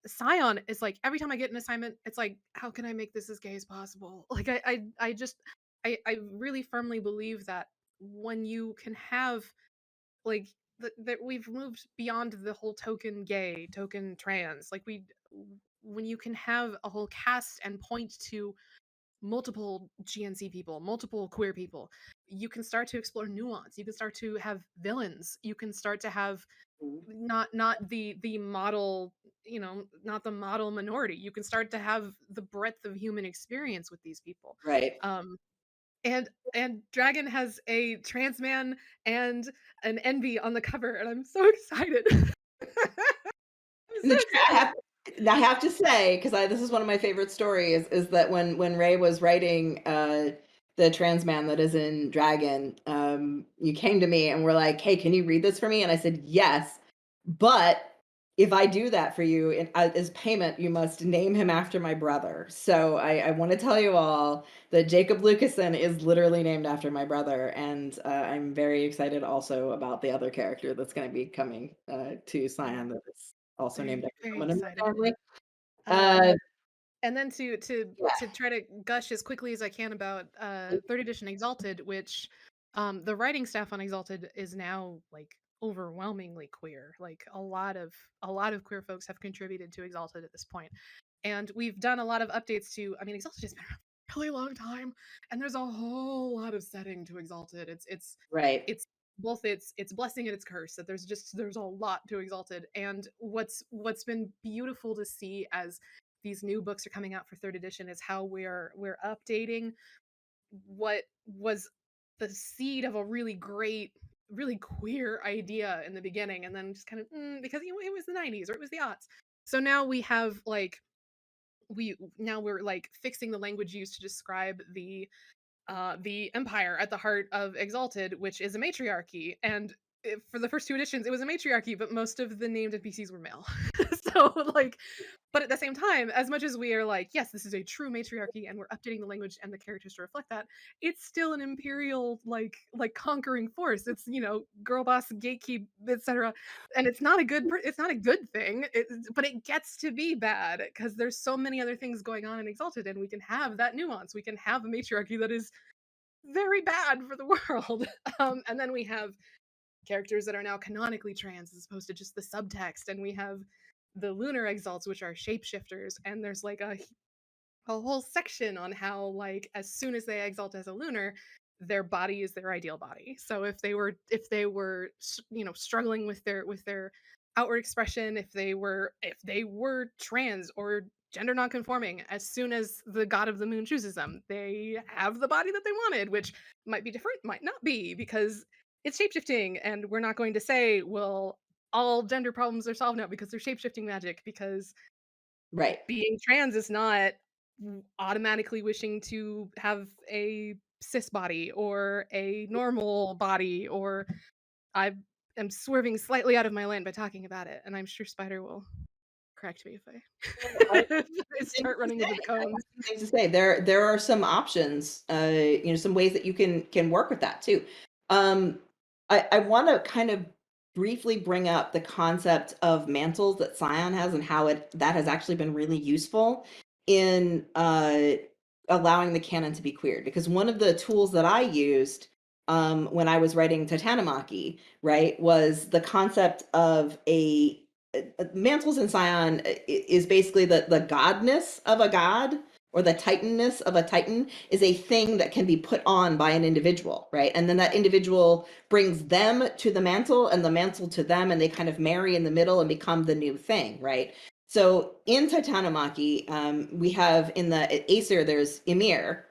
Scion is like every time I get an assignment, it's like, how can I make this as gay as possible? Like I really firmly believe that when you can have like that we've moved beyond the whole token gay, token trans. Like when you can have a whole cast and point to multiple GNC people, multiple queer people, you can start to explore nuance. You can start to have villains. You can start to have not the model, not the model minority. You can start to have the breadth of human experience with these people. Right. Um, and Dragon has a trans man and an envy on the cover, and I'm so excited. I'm And so I excited. have to say, because this is one of my favorite stories, is that when Ray was writing the trans man that is in Dragon, you came to me and were like, "Hey, can you read this for me?" And I said, "Yes, but if I do that for you as payment, you must name him after my brother." So I want to tell you all that Jacob Lucasen is literally named after my brother, and I'm very excited also about the other character that's going to be coming to Scion that is also named after Very someone in excited. my family. Um, Uh, and then to yeah, try to gush as quickly as I can about third edition Exalted, which the writing staff on Exalted is now like overwhelmingly queer. Like a lot of queer folks have contributed to Exalted at this point. And we've done a lot of updates to, I mean, Exalted has been around for a really long time, and there's a whole lot of setting to Exalted. right, It's both its blessing and its curse, that there's a lot to Exalted. And what's been beautiful to see as these new books are coming out for third edition is how we're updating what was the seed of a really great, really queer idea in the beginning, and then just kind of because it was the 90s or it was the aughts. So now we have like we're like fixing the language used to describe the empire at the heart of Exalted, which is a matriarchy. And for the first two editions, it was a matriarchy, but most of the named NPCs were male. So, like, but at the same time, as much as we are like, yes, this is a true matriarchy, and we're updating the language and the characters to reflect that, it's still an imperial, like conquering force. It's girl boss, gatekeep, etc. And it's not a it's not a good thing. But it gets to be bad because there's so many other things going on in Exalted, and we can have that nuance. We can have a matriarchy that is very bad for the world. And then we have characters that are now canonically trans as opposed to just the subtext, and we have the lunar exalts, which are shapeshifters, and there's like a whole section on how, like, as soon as they exalt as a lunar, their body is their ideal body. So if they were struggling with their outward expression, if they were trans or gender nonconforming, as soon as the god of the moon chooses them, they have the body that they wanted, which might be different, might not be, because it's shapeshifting, and we're not going to say, well, all gender problems are solved now because they're shapeshifting magic, because right. being trans is not automatically wishing to have a cis body or a normal body. Or I am swerving slightly out of my lane by talking about it, and I'm sure Spider will correct me if I, I if I start running into the cones. things to say. There are some options, some ways that you can work with that too. I want to kind of briefly bring up the concept of mantles that Scion has and how that has actually been really useful in allowing the canon to be queered. Because one of the tools that I used when I was writing Titanomachy, right, was the concept of mantles in Scion is basically the godness of a god, or the titanness of a titan is a thing that can be put on by an individual, right? And then that individual brings them to the mantle and the mantle to them, and they kind of marry in the middle and become the new thing, right? So in Titanomachy, we have in the Aesir, there's Ymir,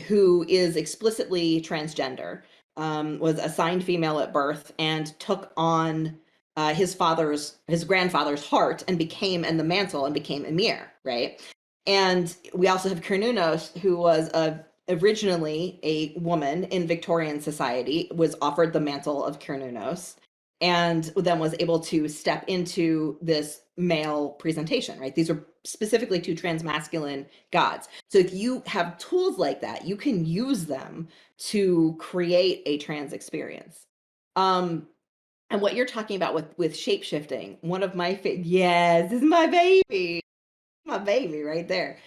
who is explicitly transgender, was assigned female at birth, and took on his grandfather's heart and the mantle and became Ymir, right? And we also have Cernunnos, who was originally a woman in Victorian society, was offered the mantle of Cernunnos, and then was able to step into this male presentation, right? These are specifically two transmasculine gods. So if you have tools like that, you can use them to create a trans experience. And what you're talking about with shape shifting, one of my yes, this is my baby right there,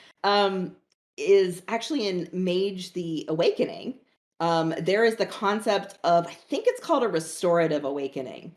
is actually in Mage the Awakening. There is the concept of, I think it's called a restorative awakening.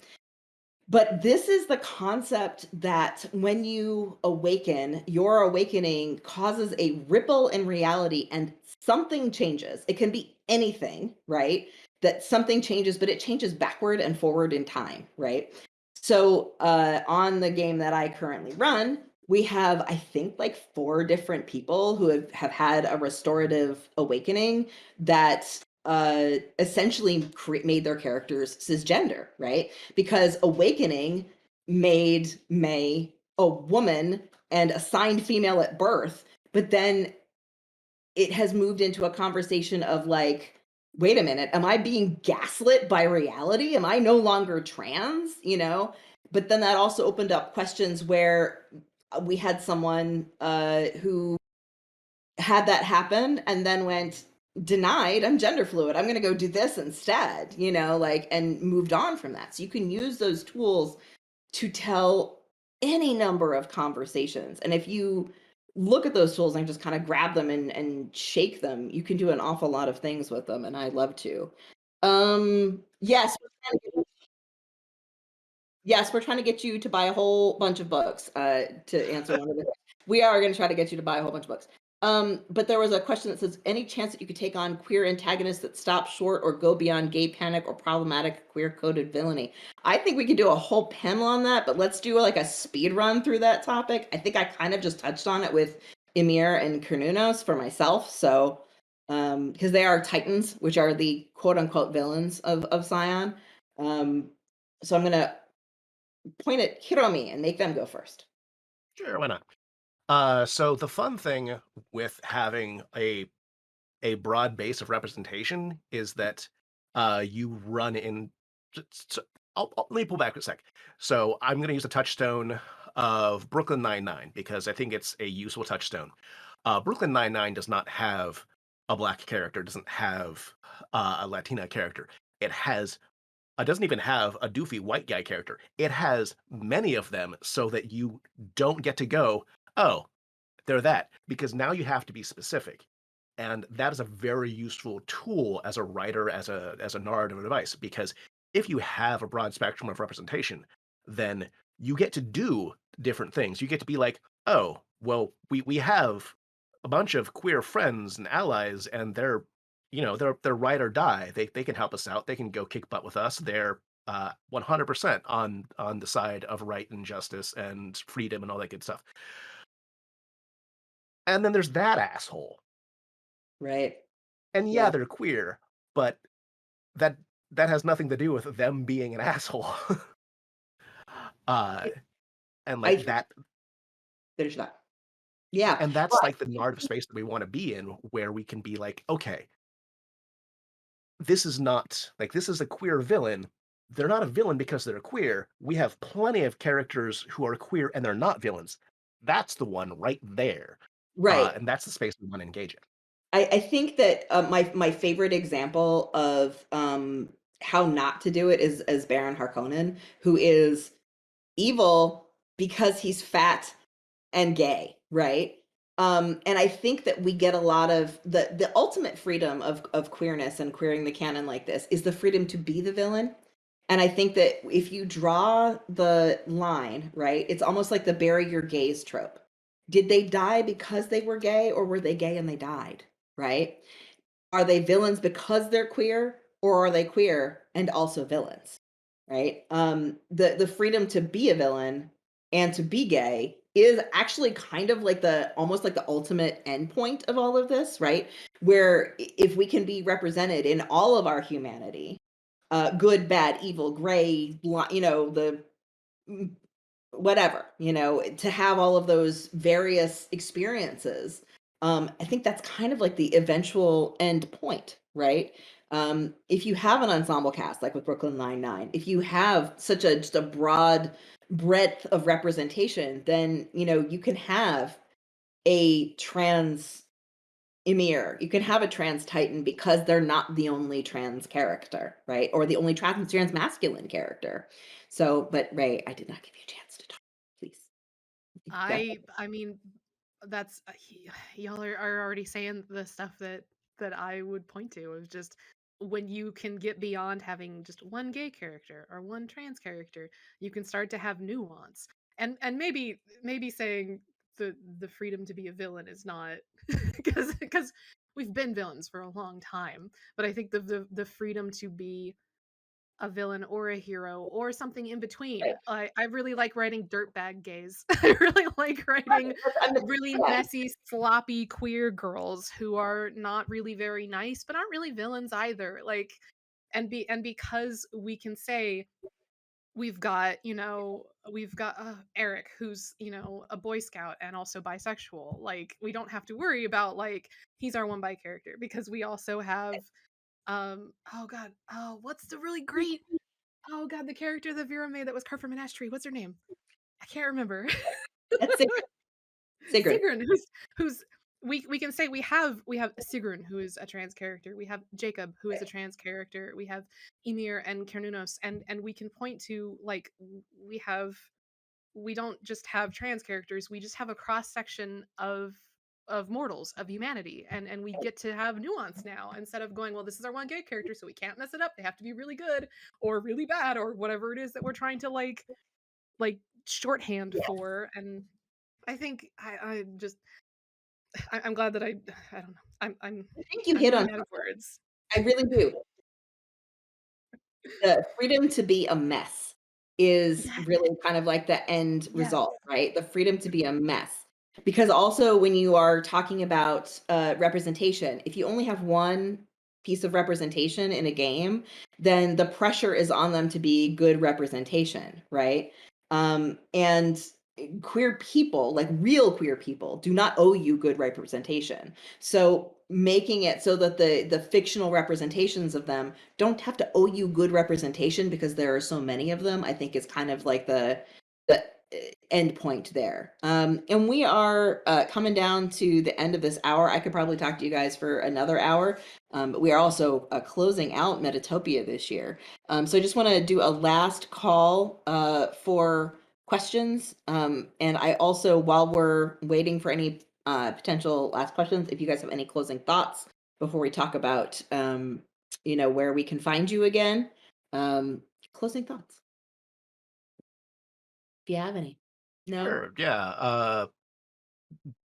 But this is the concept that when you awaken, your awakening causes a ripple in reality and something changes. It can be anything, right? That something changes, but it changes backward and forward in time, right? So on the game that I currently run, we have, I think, like 4 different people who have had a restorative awakening that essentially made their characters cisgender, right? Because awakening made May a woman and assigned female at birth, but then it has moved into a conversation of like, wait a minute, am I being gaslit by reality? Am I no longer trans? You know? But then that also opened up questions where we had someone who had that happen and then went, denied, I'm gender fluid, I'm going to go do this instead, you know, like, and moved on from that. So you can use those tools to tell any number of conversations. And if you look at those tools and just kind of grab them and shake them, you can do an awful lot of things with them. And I love to. Yes, yes, we're trying to get you to buy a whole bunch of books. To answer one of the, we are going to try to get you to buy a whole bunch of books. But there was a question that says, any chance that you could take on queer antagonists that stop short or go beyond gay panic or problematic queer coded villainy? I think we could do a whole panel on that, but let's do like a speed run through that topic. I think I kind of just touched on it with Ymir and Kernunos for myself. So, because they are Titans, which are the quote unquote villains of Scion. So I'm going to point at Hiromi and make them go first. Sure, why not? So the fun thing with having a broad base of representation is that you run in. So let me pull back a sec. So I'm going to use a touchstone of Brooklyn Nine-Nine because I think it's a useful touchstone. Brooklyn Nine-Nine does not have a black character, doesn't have a Latina character. It doesn't even have a doofy white guy character. It has many of them so that you don't get to go, oh, they're that, because now you have to be specific. And that is a very useful tool as a writer, as a narrative device, because if you have a broad spectrum of representation, then you get to do different things. You get to be like, oh, well, we have a bunch of queer friends and allies, and they're ride or die. They can help us out. They can go kick butt with us. They're 100% on the side of right and justice and freedom and all that good stuff. And then there's that asshole. Right. And yeah, Yeah. they're queer, but that that has nothing to do with them being an asshole. uh and I like that there's that. Yeah. and Well, that's like the narrative space that we want to be in, where we can be like, okay, this is a queer villain. They're not a villain because they're queer. We have plenty of characters who are queer and they're not villains. That's the one right there. right. And that's the space we want to engage in. I think that my favorite example of how not to do it is as Baron Harkonnen, who is evil because he's fat and gay, right? And I think that we get a lot of the ultimate freedom of queerness and queering the canon like this is the freedom to be the villain. And I think that if you draw the line, right, it's almost like the bury your gays trope. Did they die because they were gay, or were they gay and they died, right? Are they villains because they're queer, or are they queer and also villains? Right? The freedom to be a villain and to be gay is actually kind of like the almost like the ultimate endpoint of all of this, right? Where if we can be represented in all of our humanity, good, bad, evil, gray, you know, the whatever, you know, to have all of those various experiences. I think that's kind of like the eventual end point, right? If you have an ensemble cast like with Brooklyn Nine-Nine, if you have such a just a broad breadth of representation, then you know you can have a trans Ymir, you can have a trans Titan because they're not the only trans character, right? Or the only trans masculine character. So, but Ray, I did not give you a chance to talk. Please. Go. I mean, that's y'all are already saying the stuff that I would point to of just when you can get beyond having just one gay character or one trans character, you can start to have nuance. And maybe saying the freedom to be a villain is not because we've been villains for a long time, but I think the freedom to be a villain or a hero or something in between. Right. I really like writing dirtbag gays. I really like writing really messy, sloppy queer girls who are not really very nice, but aren't really villains either. Like, and because we can say we've got, Eric, who's, a Boy Scout and also bisexual. Like, we don't have to worry about, like, he's our one bi character, because we also have, oh god, oh, what's the really great, oh god, the character that Vera made that was carved from an ash tree. What's her name? I can't remember. That's Sigrun. Sigrun, who's we can say we have Sigrun, who is a trans character. We have Jacob, who is a trans character. We have Emir and Kernunos, and we can point to, like, we don't just have trans characters. We just have a cross section of mortals, of humanity, and we get to have nuance now, instead of going, well, this is our one gay character, so we can't mess it up. They have to be really good or really bad or whatever it is that we're trying to like shorthand for. And I think I'm glad that I don't know. I think you I'm hit on running out of something. words. I really do. The freedom to be a mess is Yes. really kind of like the end Yes. result, right? The freedom to be a mess. Because also when you are talking about representation, if you only have one piece of representation in a game, then the pressure is on them to be good representation, right? And queer people, like real queer people, do not owe you good representation. So making it so that the fictional representations of them don't have to owe you good representation because there are so many of them, I think is kind of like the end point there. And we are coming down to the end of this hour. I could probably talk to you guys for another hour, but we are also closing out Metatopia this year. So I just want to do a last call for questions. And I also, while we're waiting for any potential last questions, if you guys have any closing thoughts before we talk about where we can find you again, closing thoughts if you have any. No. Sure, yeah.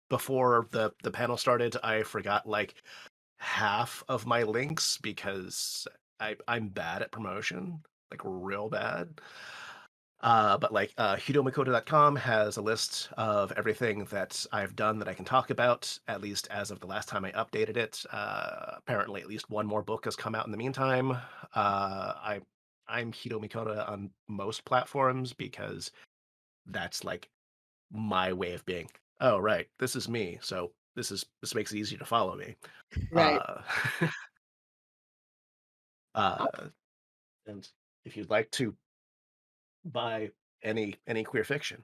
Before the panel started, I forgot like half of my links because I'm bad at promotion, like real bad. But like HiromiCota.com has a list of everything that I've done that I can talk about, at least as of the last time I updated it. Apparently, at least one more book has come out in the meantime. I'm Hiromi Cota on most platforms because that's like my way of being. Oh, right, this is me. So this makes it easy to follow me. Right. Uh, and if you'd like to buy any queer fiction,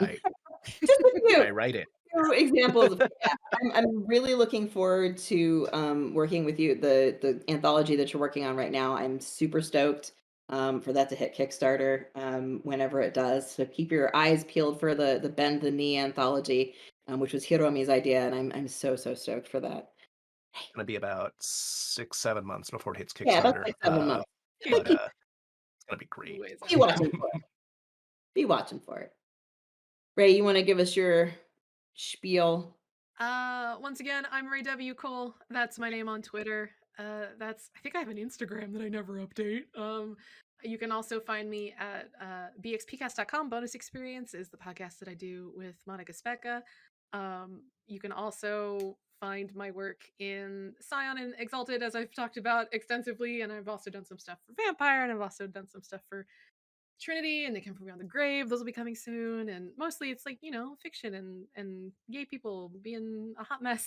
I Just a few. I write it. Examples of I'm really looking forward to working with you. The anthology that you're working on right now, I'm super stoked for that to hit Kickstarter whenever it does. So keep your eyes peeled for the Bend the Knee anthology, which was Hiromi's idea, and I'm so stoked for that. It's gonna be about 6-7 months before it hits Yeah, about Kickstarter. 6-7 months. But it's gonna be great. Ways Be out. watching for it. Be watching for it. Ray, you want to give us your spiel? Once again, I'm Ray W. Cole. That's my name on Twitter. I think I have an Instagram that I never update. You can also find me at bxpcast.com. Bonus Experience is the podcast that I do with Monica Specca. You can also find my work in Scion and Exalted, as I've talked about extensively, and I've also done some stuff for Vampire, and I've also done some stuff for Trinity and They Come From Beyond the Grave. Those will be coming soon, and mostly it's like, fiction and gay people being a hot mess,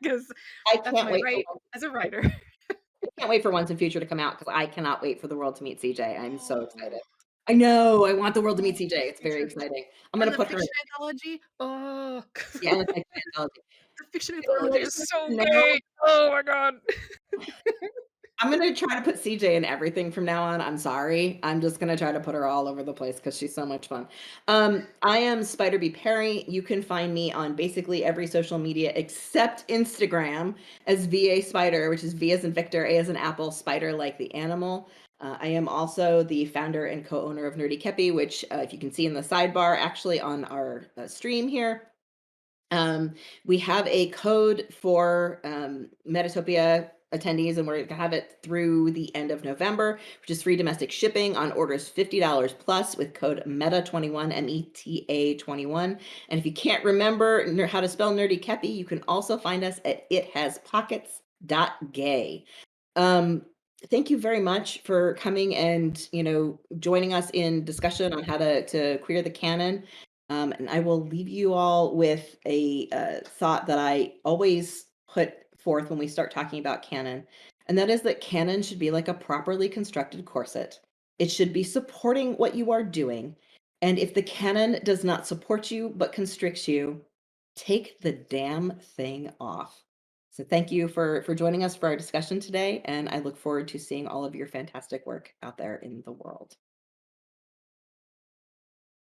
because I that's can't my wait. right as a writer. I can't wait for Once and Future to come out because I cannot wait for the world to meet CJ. I'm so Oh, excited. I know. I want the world to meet CJ. It's very Future. exciting. I'm And gonna the put her. fiction anthology. Oh, Yeah, and the fiction anthology. the fiction You know, anthology there's is just so now- gay. Oh my god. I'm gonna try to put CJ in everything from now on. I'm sorry. I'm just gonna try to put her all over the place because she's so much fun. I am Spider B Perry. You can find me on basically every social media except Instagram as VA Spider, which is V as in Victor, A as in Apple, Spider like the animal. I am also the founder and co-owner of Nerdy Kepi, which if you can see in the sidebar, actually on our stream here. We have a code for Metatopia attendees, and we're going to have it through the end of November, which is free domestic shipping on orders $50 plus with code META21, META21. And if you can't remember how to spell Nerdy Kepi, you can also find us at ithaspockets.gay. thank you very much for coming and, joining us in discussion on how to queer the canon. And I will leave you all with a thought that I always put forth when we start talking about canon, and that is that canon should be like a properly constructed corset. It should be supporting what you are doing. And if the canon does not support you but constricts you, take the damn thing off. So thank you for joining us for our discussion today, and I look forward to seeing all of your fantastic work out there in the world.